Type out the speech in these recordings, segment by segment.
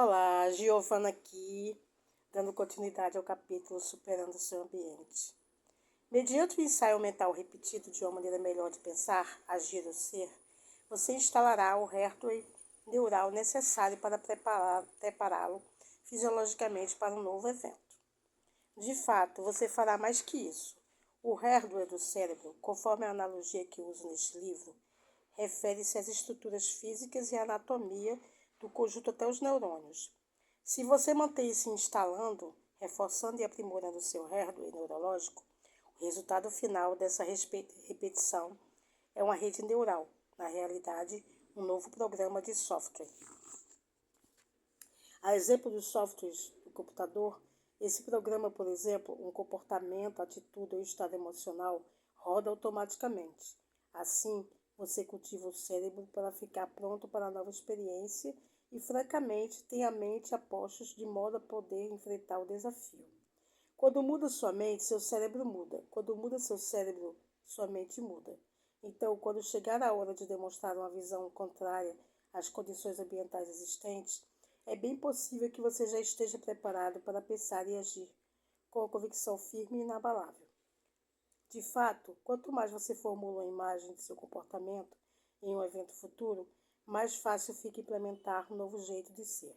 Olá, Giovana aqui, dando continuidade ao capítulo Superando o Seu Ambiente. Mediante o ensaio mental repetido de uma maneira melhor de pensar, agir ou ser, você instalará o hardware neural necessário para prepará-lo fisiologicamente para um novo evento. De fato, você fará mais que isso. O hardware do cérebro, conforme a analogia que uso neste livro, refere-se às estruturas físicas e à anatomia do conjunto até os neurônios. Se você mantém se instalando, reforçando e aprimorando o seu hardware neurológico, o resultado final dessa repetição é uma rede neural, na realidade, um novo programa de software. A exemplo dos softwares do computador, esse programa, por exemplo, um comportamento, atitude ou estado emocional, roda automaticamente. Assim, você cultiva o cérebro para ficar pronto para a nova experiência e, francamente, tem a mente a postos de modo a poder enfrentar o desafio. Quando muda sua mente, seu cérebro muda. Quando muda seu cérebro, sua mente muda. Então, quando chegar a hora de demonstrar uma visão contrária às condições ambientais existentes, é bem possível que você já esteja preparado para pensar e agir com a convicção firme e inabalável. De fato, quanto mais você formula uma imagem de seu comportamento em um evento futuro, mais fácil fica implementar um novo jeito de ser.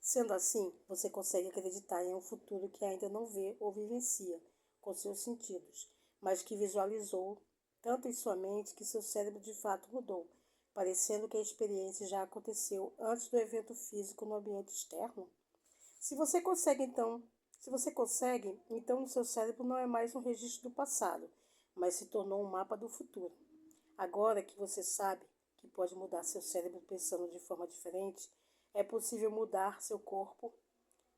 Sendo assim, você consegue acreditar em um futuro que ainda não vê ou vivencia com seus sentidos, mas que visualizou tanto em sua mente que seu cérebro de fato mudou, parecendo que a experiência já aconteceu antes do evento físico no ambiente externo. Se você consegue, então o seu cérebro não é mais um registro do passado, mas se tornou um mapa do futuro. Agora que você sabe que pode mudar seu cérebro pensando de forma diferente, é possível mudar seu corpo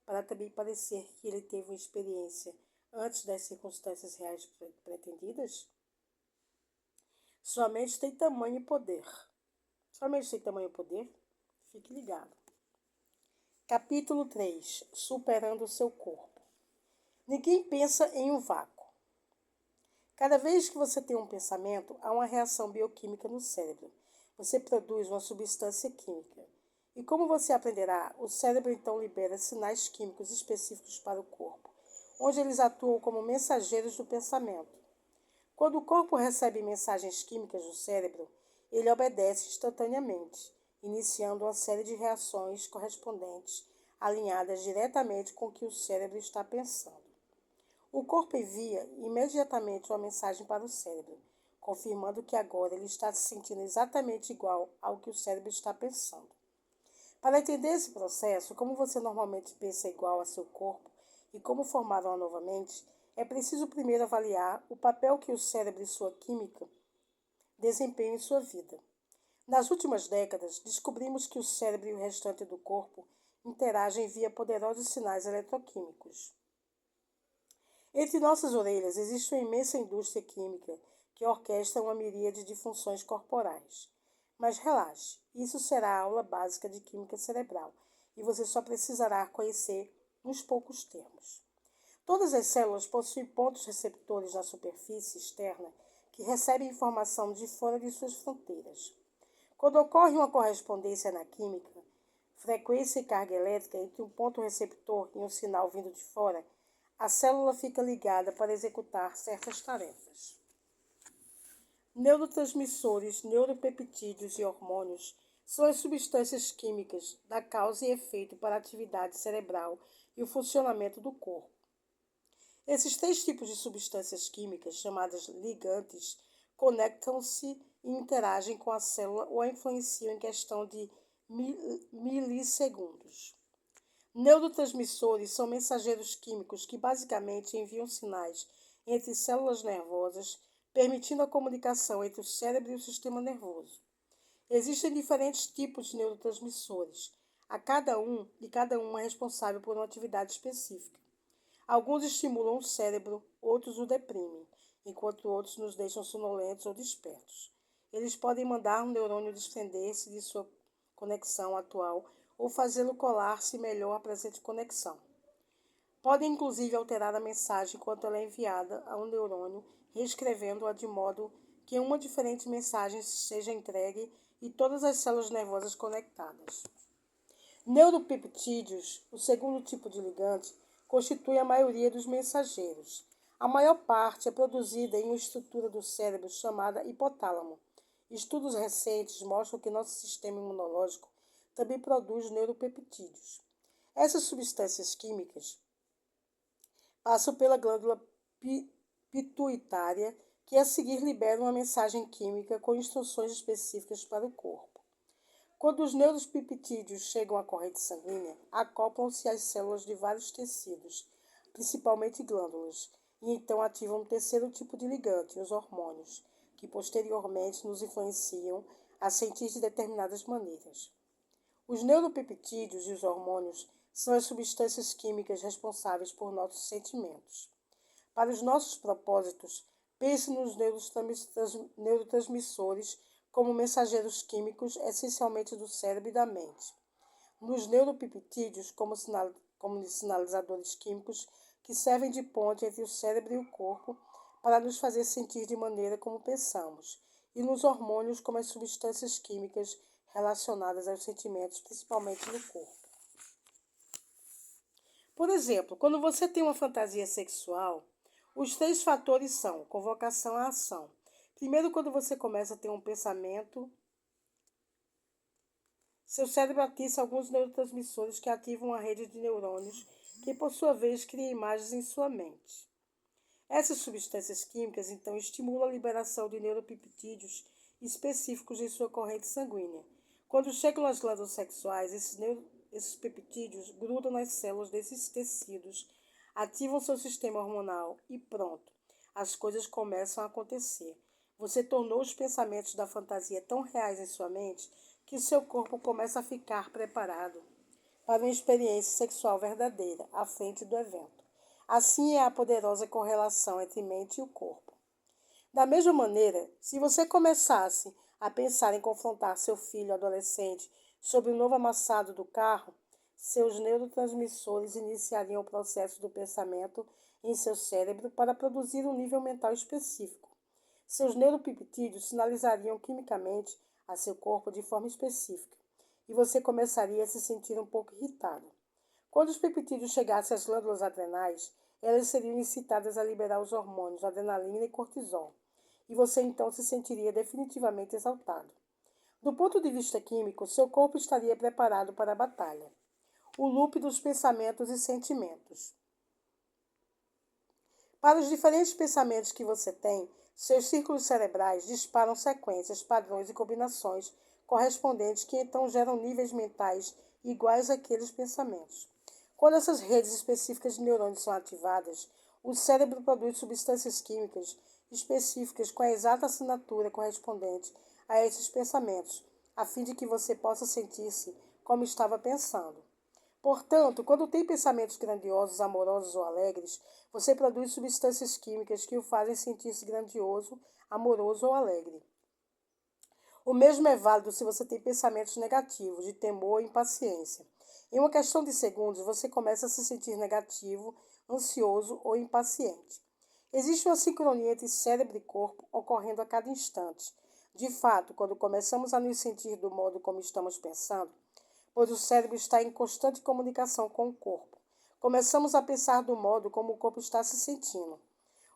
para também parecer que ele teve uma experiência antes das circunstâncias reais pretendidas? Sua mente tem tamanho e poder. Sua mente tem tamanho e poder? Fique ligado. Capítulo 3. Superando o seu corpo. Ninguém pensa em um vácuo. Cada vez que você tem um pensamento, há uma reação bioquímica no cérebro. Você produz uma substância química. E como você aprenderá, o cérebro então libera sinais químicos específicos para o corpo, onde eles atuam como mensageiros do pensamento. Quando o corpo recebe mensagens químicas do cérebro, ele obedece instantaneamente, iniciando uma série de reações correspondentes, alinhadas diretamente com o que o cérebro está pensando. O corpo envia imediatamente uma mensagem para o cérebro, confirmando que agora ele está se sentindo exatamente igual ao que o cérebro está pensando. Para entender esse processo, como você normalmente pensa igual a seu corpo e como formar uma nova mente, é preciso primeiro avaliar o papel que o cérebro e sua química desempenham em sua vida. Nas últimas décadas, descobrimos que o cérebro e o restante do corpo interagem via poderosos sinais eletroquímicos. Entre nossas orelhas existe uma imensa indústria química que orquestra uma miríade de funções corporais. Mas relaxe, isso será a aula básica de química cerebral e você só precisará conhecer uns poucos termos. Todas as células possuem pontos receptores na superfície externa que recebem informação de fora de suas fronteiras. Quando ocorre uma correspondência na química, frequência e carga elétrica entre um ponto receptor e um sinal vindo de fora, a célula fica ligada para executar certas tarefas. Neurotransmissores, neuropeptídeos e hormônios são as substâncias químicas da causa e efeito para a atividade cerebral e o funcionamento do corpo. Esses três tipos de substâncias químicas, chamadas ligantes, conectam-se e interagem com a célula ou a influenciam em questão de milissegundos. Neurotransmissores são mensageiros químicos que basicamente enviam sinais entre células nervosas, permitindo a comunicação entre o cérebro e o sistema nervoso. Existem diferentes tipos de neurotransmissores, cada um é responsável por uma atividade específica. Alguns estimulam o cérebro, outros o deprimem, enquanto outros nos deixam sonolentos ou despertos. Eles podem mandar um neurônio desprender-se de sua conexão atual ou fazê-lo colar-se melhor à presente conexão. Podem inclusive alterar a mensagem enquanto ela é enviada a um neurônio, reescrevendo-a de modo que uma diferente mensagem seja entregue e todas as células nervosas conectadas. Neuropeptídeos, o segundo tipo de ligante, constitui a maioria dos mensageiros. A maior parte é produzida em uma estrutura do cérebro chamada hipotálamo. Estudos recentes mostram que nosso sistema imunológico também produz neuropeptídeos. Essas substâncias químicas passam pela glândula pituitária, que a seguir libera uma mensagem química com instruções específicas para o corpo. Quando os neuropeptídeos chegam à corrente sanguínea, acoplam-se às células de vários tecidos, principalmente glândulas, e então ativam um terceiro tipo de ligante, os hormônios, que posteriormente nos influenciam a sentir de determinadas maneiras. Os neuropeptídeos e os hormônios são as substâncias químicas responsáveis por nossos sentimentos. Para os nossos propósitos, pense nos neurotransmissores como mensageiros químicos essencialmente do cérebro e da mente. Nos neuropeptídeos como sinalizadores químicos que servem de ponte entre o cérebro e o corpo para nos fazer sentir de maneira como pensamos, e nos hormônios como as substâncias químicas relacionadas aos sentimentos, principalmente no corpo. Por exemplo, quando você tem uma fantasia sexual, os 3 fatores são convocação à ação. Primeiro, quando você começa a ter um pensamento, seu cérebro atiça alguns neurotransmissores que ativam a rede de neurônios, que por sua vez cria imagens em sua mente. Essas substâncias químicas, então, estimulam a liberação de neuropeptídeos específicos em sua corrente sanguínea. Quando chegam às glândulas sexuais, esses peptídeos grudam nas células desses tecidos, ativam seu sistema hormonal e pronto, as coisas começam a acontecer. Você tornou os pensamentos da fantasia tão reais em sua mente que seu corpo começa a ficar preparado para uma experiência sexual verdadeira à frente do evento. Assim é a poderosa correlação entre mente e o corpo. Da mesma maneira, se você começasse a pensar em confrontar seu filho adolescente sobre o novo amassado do carro, seus neurotransmissores iniciariam o processo do pensamento em seu cérebro para produzir um nível mental específico. Seus neuropeptídeos sinalizariam quimicamente a seu corpo de forma específica, e você começaria a se sentir um pouco irritado. Quando os peptídeos chegassem às glândulas adrenais, elas seriam incitadas a liberar os hormônios adrenalina e cortisol, e você então se sentiria definitivamente exaltado. Do ponto de vista químico, seu corpo estaria preparado para a batalha. O loop dos pensamentos e sentimentos. Para os diferentes pensamentos que você tem, seus círculos cerebrais disparam sequências, padrões e combinações correspondentes que então geram níveis mentais iguais àqueles pensamentos. Quando essas redes específicas de neurônios são ativadas, o cérebro produz substâncias químicas específicas com a exata assinatura correspondente a esses pensamentos, a fim de que você possa sentir-se como estava pensando. Portanto, quando tem pensamentos grandiosos, amorosos ou alegres, você produz substâncias químicas que o fazem sentir-se grandioso, amoroso ou alegre. O mesmo é válido se você tem pensamentos negativos, de temor ou impaciência. Em uma questão de segundos, você começa a se sentir negativo, ansioso ou impaciente. Existe uma sincronia entre cérebro e corpo ocorrendo a cada instante. De fato, quando começamos a nos sentir do modo como estamos pensando, pois o cérebro está em constante comunicação com o corpo, começamos a pensar do modo como o corpo está se sentindo.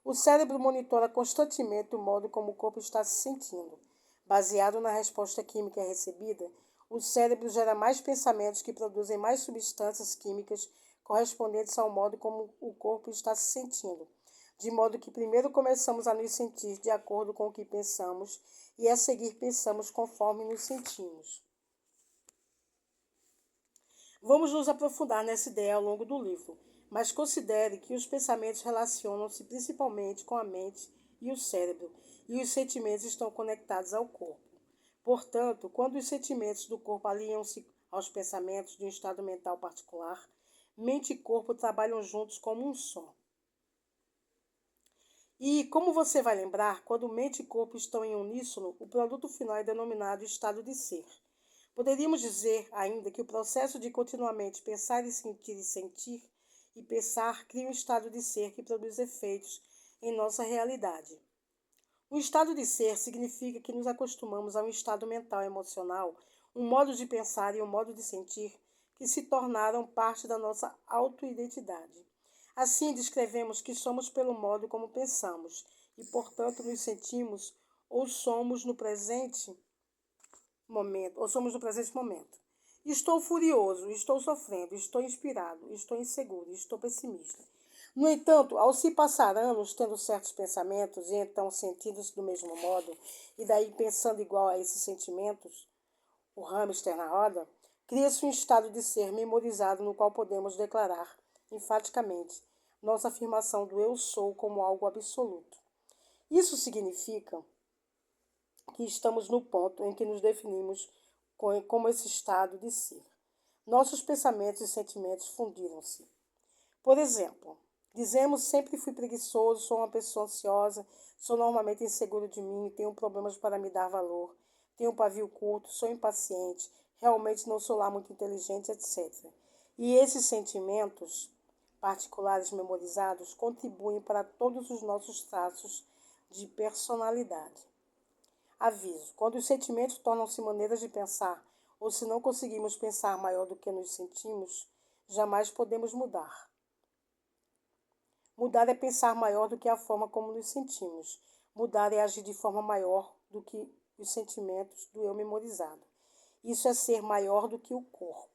O cérebro monitora constantemente o modo como o corpo está se sentindo. Baseado na resposta química recebida, o cérebro gera mais pensamentos que produzem mais substâncias químicas correspondentes ao modo como o corpo está se sentindo. De modo que primeiro começamos a nos sentir de acordo com o que pensamos e a seguir pensamos conforme nos sentimos. Vamos nos aprofundar nessa ideia ao longo do livro, mas considere que os pensamentos relacionam-se principalmente com a mente e o cérebro, e os sentimentos estão conectados ao corpo. Portanto, quando os sentimentos do corpo aliam-se aos pensamentos de um estado mental particular, mente e corpo trabalham juntos como um só. E, como você vai lembrar, quando mente e corpo estão em uníssono, o produto final é denominado estado de ser. Poderíamos dizer ainda que o processo de continuamente pensar e sentir e pensar cria um estado de ser que produz efeitos em nossa realidade. Um estado de ser significa que nos acostumamos a um estado mental e emocional, um modo de pensar e um modo de sentir que se tornaram parte da nossa autoidentidade. Assim, descrevemos que somos pelo modo como pensamos e, portanto, nos sentimos ou somos no presente momento. Estou furioso, estou sofrendo, estou inspirado, estou inseguro, estou pessimista. No entanto, ao se passar anos tendo certos pensamentos e então sentindo-se do mesmo modo, e daí pensando igual a esses sentimentos, o hamster na roda, cria-se um estado de ser memorizado no qual podemos declarar, enfaticamente, nossa afirmação do eu sou como algo absoluto. Isso significa que estamos no ponto em que nos definimos como esse estado de ser. Nossos pensamentos e sentimentos fundiram-se. Por exemplo, dizemos sempre fui preguiçoso, sou uma pessoa ansiosa, sou normalmente inseguro de mim, tenho problemas para me dar valor, tenho um pavio curto, sou impaciente, realmente não sou lá muito inteligente, etc. E esses sentimentos particulares memorizados contribuem para todos os nossos traços de personalidade. Aviso: quando os sentimentos tornam-se maneiras de pensar, ou se não conseguimos pensar maior do que nos sentimos, jamais podemos mudar. Mudar é pensar maior do que a forma como nos sentimos. Mudar é agir de forma maior do que os sentimentos do eu memorizado. Isso é ser maior do que o corpo.